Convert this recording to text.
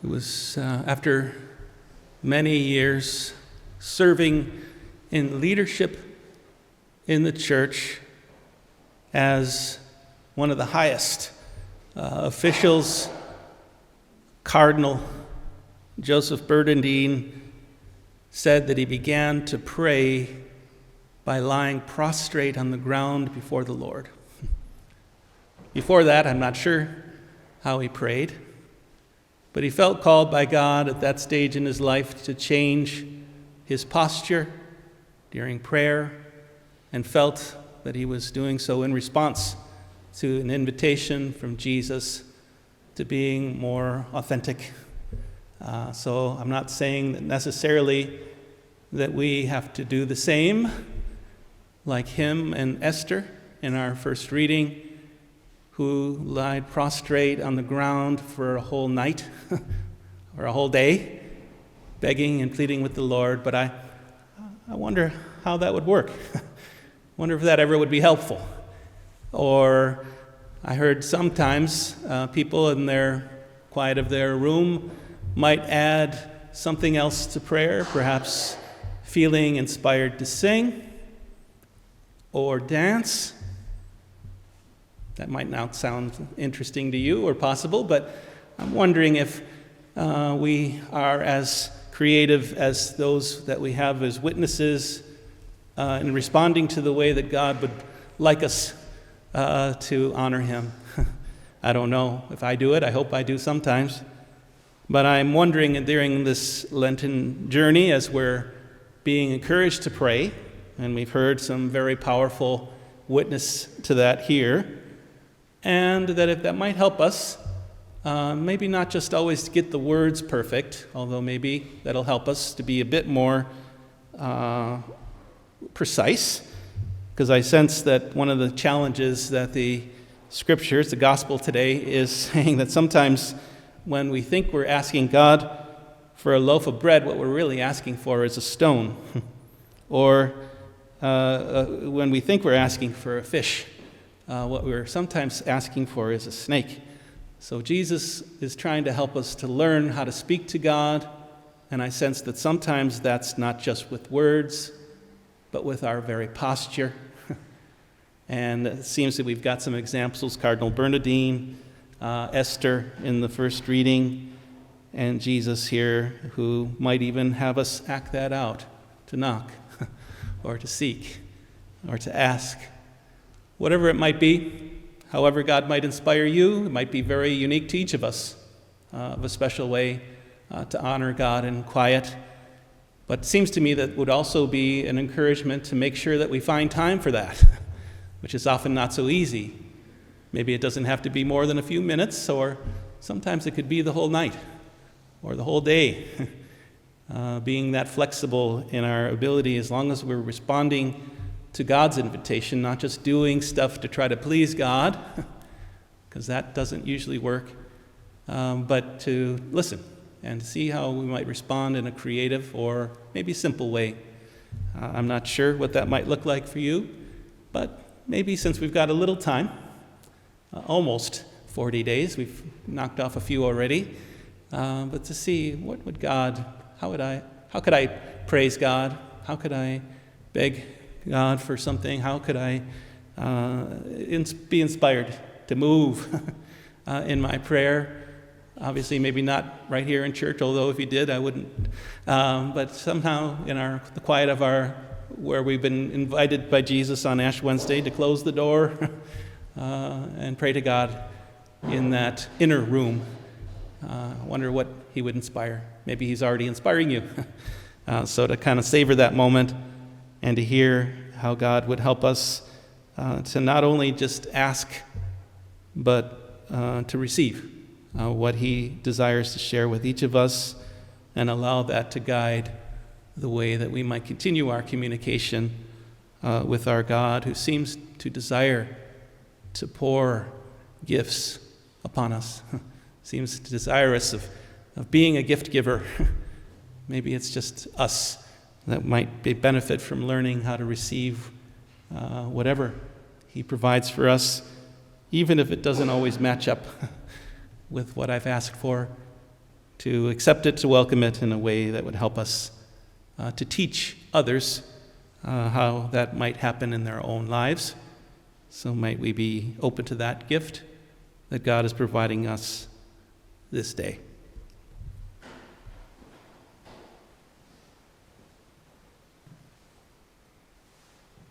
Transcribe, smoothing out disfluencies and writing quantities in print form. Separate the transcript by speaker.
Speaker 1: It was after many years serving in leadership in the church as one of the highest officials, Cardinal Joseph Bernardine said that he began to pray by lying prostrate on the ground before the Lord. Before that, I'm not sure how he prayed, but he felt called by God at that stage in his life to change his posture during prayer, and felt that he was doing so in response to an invitation from Jesus to being more authentic. So I'm not saying that necessarily that we have to do the same, like him and Esther in our first reading, who lied prostrate on the ground for a whole night or a whole day, begging and pleading with the Lord. But I wonder how that would work. I wonder if that ever would be helpful. Or I heard sometimes people in their quiet of their room might add something else to prayer, perhaps feeling inspired to sing or dance. That might not sound interesting to you or possible, but I'm wondering if we are as creative as those that we have as witnesses in responding to the way that God would like us to honor him. I don't know if I do it. I hope I do sometimes. But I'm wondering during this Lenten journey, as we're being encouraged to pray, and we've heard some very powerful witness to that here, and that if that might help us, maybe not just always to get the words perfect, although maybe that'll help us to be a bit more precise, because I sense that one of the challenges that the scriptures, the gospel today, is saying that sometimes when we think we're asking God for a loaf of bread, what we're really asking for is a stone. Or when we think we're asking for a fish, what we're sometimes asking for is a snake. So Jesus is trying to help us to learn how to speak to God, and I sense that sometimes that's not just with words, but with our very posture. And it seems that we've got some examples, Cardinal Bernardine, Esther in the first reading, and Jesus here, who might even have us act that out, to knock, or to seek, or to ask. Whatever it might be, however God might inspire you, it might be very unique to each of us, of a special way to honor God in quiet. But it seems to me that would also be an encouragement to make sure that we find time for that, which is often not so easy. Maybe it doesn't have to be more than a few minutes, or sometimes it could be the whole night or the whole day. Being that flexible in our ability, as long as we're responding to God's invitation, not just doing stuff to try to please God, because that doesn't usually work, but to listen and see how we might respond in a creative or maybe simple way. I'm not sure what that might look like for you, but maybe since we've got a little time, almost 40 days, we've knocked off a few already, but to see what would God, how could I praise God? How could I beg God for something? How could I be inspired to move in my prayer? Obviously, maybe not right here in church, although if you did, I wouldn't. But somehow in the quiet of where we've been invited by Jesus on Ash Wednesday to close the door and pray to God in that inner room. I wonder what he would inspire. Maybe he's already inspiring you. So to kind of savor that moment and to hear how God would help us to not only just ask, but to receive what he desires to share with each of us, and allow that to guide the way that we might continue our communication with our God, who seems to desire to pour gifts upon us, seems desirous of being a gift giver. Maybe it's just us that might benefit from learning how to receive whatever he provides for us, even if it doesn't always match up with what I've asked for. to accept it, to welcome it in a way that would help us to teach others how that might happen in their own lives. So might we be open to that gift that God is providing us this day.